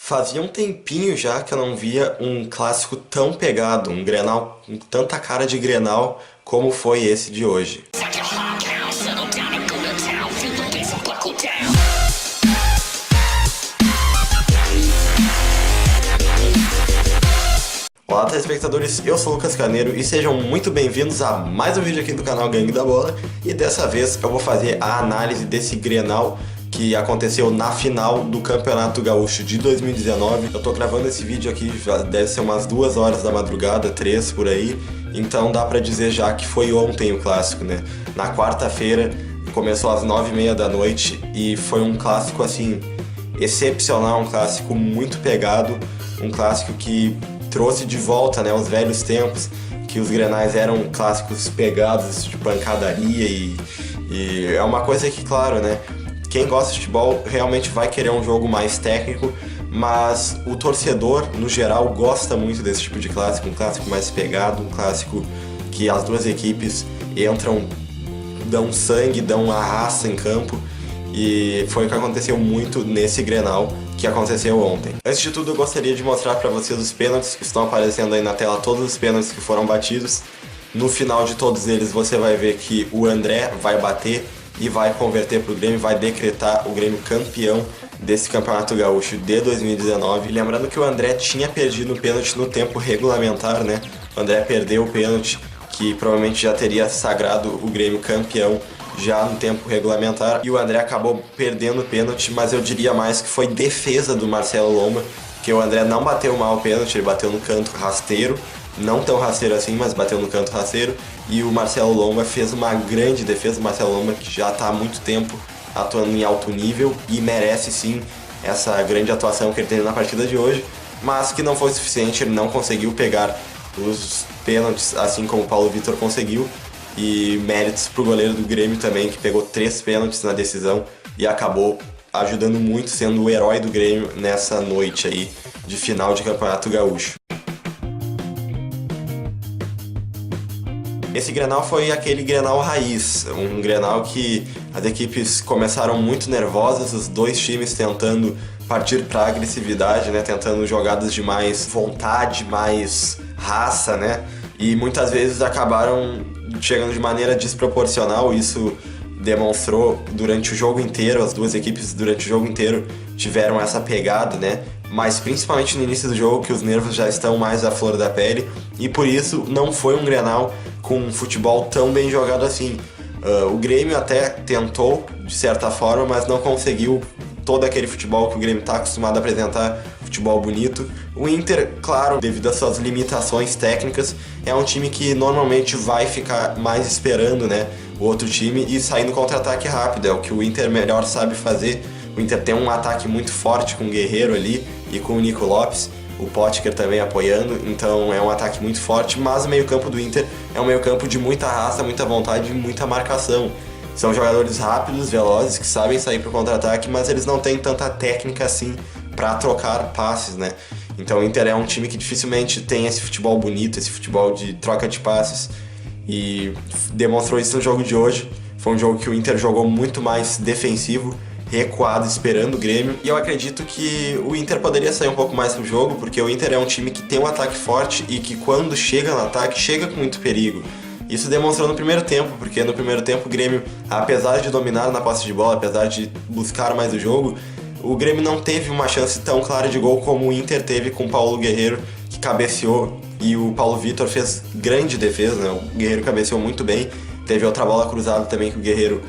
Fazia um tempinho já que eu não via um clássico tão pegado, um Grenal com tanta cara de Grenal como foi esse de hoje. Olá, telespectadores, eu sou o Lucas Carneiro e sejam muito bem-vindos a mais um vídeo aqui do canal Gangue da Bola. E dessa vez eu vou fazer a análise desse Grenal que aconteceu na final do Campeonato Gaúcho de 2019. Eu tô gravando esse vídeo aqui, já deve ser umas 2 horas da madrugada, 3 por aí. Então dá pra dizer já que foi ontem o clássico, né? Na quarta-feira, começou às 9h30 da noite e foi um clássico assim, excepcional, um clássico muito pegado, um clássico que trouxe de volta, né, os velhos tempos, que os Grenais eram clássicos pegados de pancadaria e é uma coisa que, claro, né, quem gosta de futebol realmente vai querer um jogo mais técnico, mas o torcedor, no geral, gosta muito desse tipo de clássico, um clássico mais pegado, um clássico que as duas equipes entram, dão sangue, dão a raça em campo, e foi o que aconteceu muito nesse Grenal que aconteceu ontem. Antes de tudo, eu gostaria de mostrar para vocês os pênaltis que estão aparecendo aí na tela, todos os pênaltis que foram batidos. No final de todos eles você vai ver que o André vai bater e vai converter para o Grêmio, vai decretar o Grêmio campeão desse Campeonato Gaúcho de 2019. E lembrando que o André tinha perdido o pênalti no tempo regulamentar, né? O André perdeu o pênalti que provavelmente já teria sagrado o Grêmio campeão já no tempo regulamentar, e o André acabou perdendo o pênalti, mas eu diria mais que foi defesa do Marcelo Lomba, que o André não bateu mal o pênalti, ele bateu no canto rasteiro, não tão rasteiro assim, mas bateu no canto rasteiro, e o Marcelo Lomba fez uma grande defesa. O Marcelo Lomba, que já está há muito tempo atuando em alto nível e merece sim essa grande atuação que ele teve na partida de hoje, mas que não foi suficiente, ele não conseguiu pegar os pênaltis assim como o Paulo Vitor conseguiu. E méritos pro goleiro do Grêmio também, que pegou 3 pênaltis na decisão e acabou ajudando muito, sendo o herói do Grêmio nessa noite aí de final de Campeonato Gaúcho. Esse Grenal foi aquele Grenal raiz, um Grenal que as equipes começaram muito nervosas, os dois times tentando partir para agressividade, né, tentando jogadas de mais vontade, mais raça, né, e muitas vezes acabaram chegando de maneira desproporcional. Isso demonstrou durante o jogo inteiro, as duas equipes durante o jogo inteiro tiveram essa pegada, né? Mas principalmente no início do jogo, que os nervos já estão mais à flor da pele, e por isso não foi um Grenal com um futebol tão bem jogado assim. O Grêmio até tentou, de certa forma, mas não conseguiu todo aquele futebol que o Grêmio está acostumado a apresentar, futebol bonito. O Inter, claro, devido às suas limitações técnicas, é um time que normalmente vai ficar mais esperando, né, o outro time e sair no contra-ataque rápido, é o que o Inter melhor sabe fazer. O Inter tem um ataque muito forte com o Guerreiro ali e com o Nico Lopes, o Potker também apoiando, então é um ataque muito forte, mas o meio-campo do Inter é um meio-campo de muita raça, muita vontade e muita marcação. São jogadores rápidos, velozes, que sabem sair para o contra-ataque, mas eles não têm tanta técnica assim para trocar passes, né? Então o Inter é um time que dificilmente tem esse futebol bonito, esse futebol de troca de passes, e demonstrou isso no jogo de hoje. Foi um jogo que o Inter jogou muito mais defensivo, recuado, esperando o Grêmio, e eu acredito que o Inter poderia sair um pouco mais pro jogo, porque o Inter é um time que tem um ataque forte e que quando chega no ataque, chega com muito perigo. Isso demonstrou no primeiro tempo, porque no primeiro tempo o Grêmio, apesar de dominar na posse de bola, apesar de buscar mais o jogo, o Grêmio não teve uma chance tão clara de gol como o Inter teve com o Paulo Guerreiro, que cabeceou, e o Paulo Vitor fez grande defesa, né? O Guerreiro cabeceou muito bem, teve outra bola cruzada também que o Guerreiro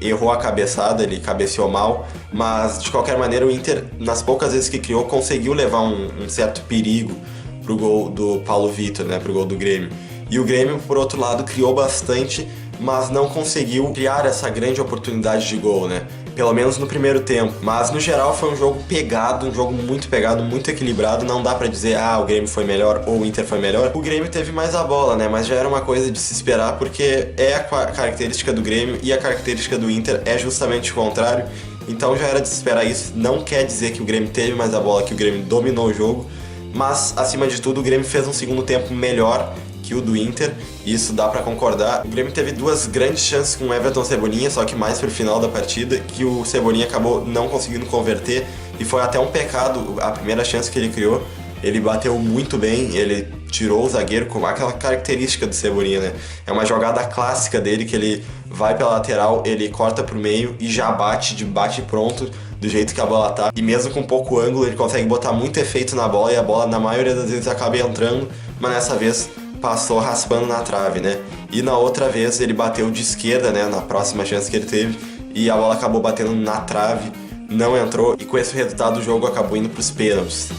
errou a cabeçada, ele cabeceou mal, mas de qualquer maneira o Inter, nas poucas vezes que criou, conseguiu levar um certo perigo pro gol do Paulo Vitor, né? Pro gol do Grêmio. E o Grêmio, por outro lado, criou bastante, mas não conseguiu criar essa grande oportunidade de gol, né? Pelo menos no primeiro tempo. Mas, no geral, foi um jogo pegado, um jogo muito pegado, muito equilibrado. Não dá pra dizer, o Grêmio foi melhor ou o Inter foi melhor. O Grêmio teve mais a bola, né? Mas já era uma coisa de se esperar, porque é a característica do Grêmio e a característica do Inter é justamente o contrário. Então já era de se esperar isso. Não quer dizer que o Grêmio teve mais a bola, que o Grêmio dominou o jogo. Mas, acima de tudo, o Grêmio fez um segundo tempo melhor que o do Inter, isso dá pra concordar. O Grêmio teve 2 grandes chances com o Everton Cebolinha, só que mais pro final da partida, que o Cebolinha acabou não conseguindo converter, e foi até um pecado a primeira chance que ele criou. Ele bateu muito bem, ele tirou o zagueiro com aquela característica do Cebolinha, né? É uma jogada clássica dele que ele vai pela lateral, ele corta pro meio e já bate pronto, do jeito que a bola tá. E mesmo com pouco ângulo, ele consegue botar muito efeito na bola e a bola na maioria das vezes acaba entrando, mas nessa vez passou raspando na trave, né? E na outra vez ele bateu de esquerda, né? Na próxima chance que ele teve, e a bola acabou batendo na trave, não entrou, e com esse resultado o jogo acabou indo pros pênaltis.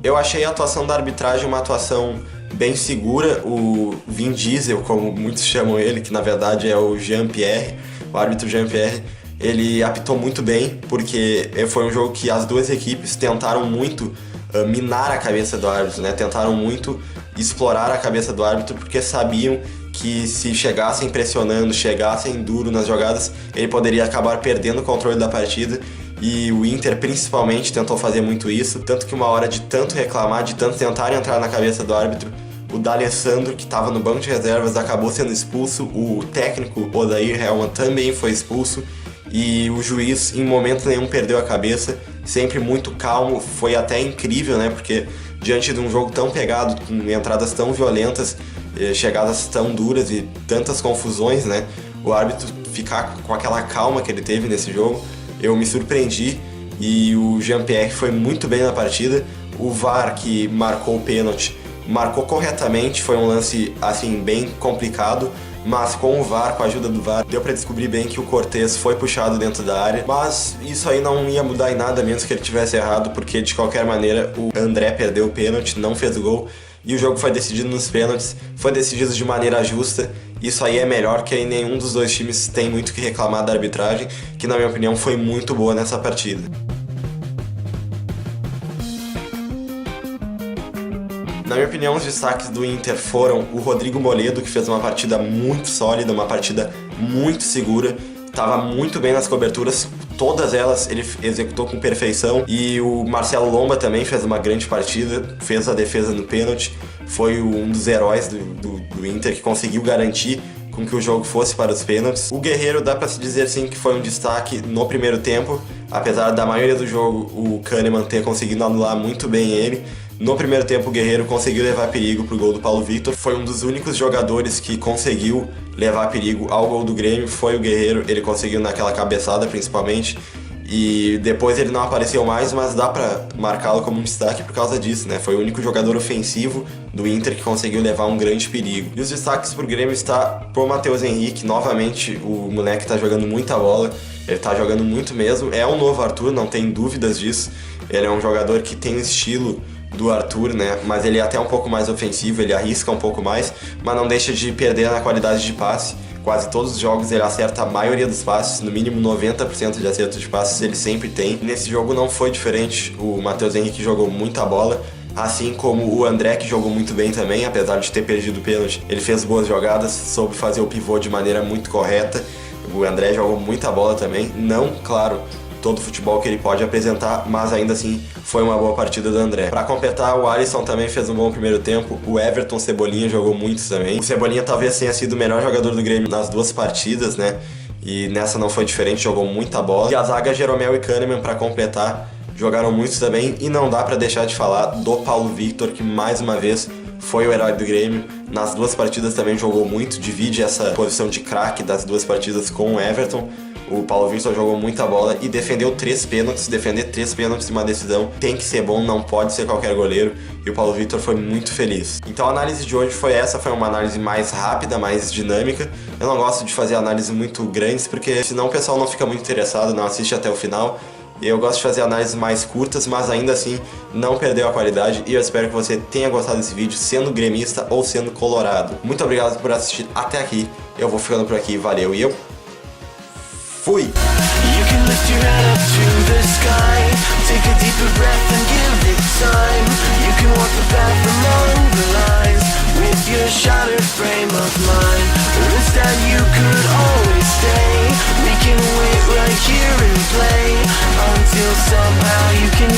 Eu achei a atuação da arbitragem uma atuação bem segura. O Vin Diesel, como muitos chamam ele, que na verdade é o Jean-Pierre, o árbitro Jean-Pierre, ele apitou muito bem, porque foi um jogo que as duas equipes tentaram muito minar a cabeça do árbitro, né? Tentaram muito explorar a cabeça do árbitro, porque sabiam que se chegassem pressionando, chegassem duro nas jogadas, ele poderia acabar perdendo o controle da partida. E o Inter principalmente tentou fazer muito isso, tanto que uma hora de tanto reclamar, de tanto tentar entrar na cabeça do árbitro, o D'Alessandro, que estava no banco de reservas, acabou sendo expulso, o técnico Odair Hellmann também foi expulso, e o juiz em momento nenhum perdeu a cabeça, sempre muito calmo. Foi até incrível, né, porque diante de um jogo tão pegado, com entradas tão violentas, chegadas tão duras e tantas confusões, né, o árbitro ficar com aquela calma que ele teve nesse jogo, eu me surpreendi. E o Jean-Pierre foi muito bem na partida. O VAR, que marcou o pênalti, marcou corretamente. Foi um lance assim bem complicado, mas com o VAR, com a ajuda do VAR, deu para descobrir bem que o Cortez foi puxado dentro da área. Mas isso aí não ia mudar em nada, menos que ele tivesse errado, porque de qualquer maneira o André perdeu o pênalti, não fez o gol, e o jogo foi decidido nos pênaltis, foi decidido de maneira justa. Isso aí é melhor, que aí nenhum dos dois times tem muito que reclamar da arbitragem, que na minha opinião foi muito boa nessa partida. Na minha opinião, os destaques do Inter foram o Rodrigo Moledo, que fez uma partida muito sólida, uma partida muito segura, estava muito bem nas coberturas, todas elas ele executou com perfeição. E o Marcelo Lomba também fez uma grande partida, fez a defesa no pênalti, foi um dos heróis do Inter, que conseguiu garantir com que o jogo fosse para os pênaltis. O Guerreiro dá para se dizer sim que foi um destaque no primeiro tempo, apesar da maioria do jogo o Kahneman ter conseguido anular muito bem ele. No primeiro tempo o Guerreiro conseguiu levar perigo pro gol do Paulo Victor, foi um dos únicos jogadores que conseguiu levar perigo ao gol do Grêmio, foi o Guerreiro, ele conseguiu naquela cabeçada principalmente, e depois ele não apareceu mais, mas dá pra marcá-lo como um destaque por causa disso, né? Foi o único jogador ofensivo do Inter que conseguiu levar um grande perigo. E os destaques pro Grêmio está pro Matheus Henrique, novamente o moleque tá jogando muita bola, ele tá jogando muito mesmo, é um novo Arthur, não tem dúvidas disso, ele é um jogador que tem o estilo do Arthur, né? Mas ele é até um pouco mais ofensivo, ele arrisca um pouco mais, mas não deixa de perder na qualidade de passe. Quase todos os jogos ele acerta a maioria dos passes, no mínimo 90% de acerto de passes ele sempre tem. Nesse jogo não foi diferente, o Matheus Henrique jogou muita bola, assim como o André, que jogou muito bem também, apesar de ter perdido o pênalti. Ele fez boas jogadas, soube fazer o pivô de maneira muito correta. O André jogou muita bola também, não, claro, todo o futebol que ele pode apresentar, mas ainda assim foi uma boa partida do André. Para completar, o Alisson também fez um bom primeiro tempo, o Everton Cebolinha jogou muito também. O Cebolinha talvez tenha sido o melhor jogador do Grêmio nas duas partidas, né? E nessa não foi diferente, jogou muita bola. E a zaga Jeromel e Kahneman, para completar, jogaram muito também. E não dá para deixar de falar do Paulo Victor, que mais uma vez foi o herói do Grêmio. Nas duas partidas também jogou muito, divide essa posição de craque das duas partidas com o Everton. O Paulo Victor jogou muita bola e defendeu 3 pênaltis. Defender 3 pênaltis em uma decisão tem que ser bom, não pode ser qualquer goleiro. E o Paulo Victor foi muito feliz. Então a análise de hoje foi essa, foi uma análise mais rápida, mais dinâmica. Eu não gosto de fazer análises muito grandes, porque senão o pessoal não fica muito interessado, não assiste até o final. E eu gosto de fazer análises mais curtas, mas ainda assim não perdeu a qualidade. E eu espero que você tenha gostado desse vídeo, sendo gremista ou sendo colorado. Muito obrigado por assistir até aqui. Eu vou ficando por aqui, valeu e eu fui! You can lift your head up to the sky, take a deeper breath and give it time. You can walk the path among the lines with your shattered frame of mind. Or instead you could always stay. We can wait right here and play until somehow you can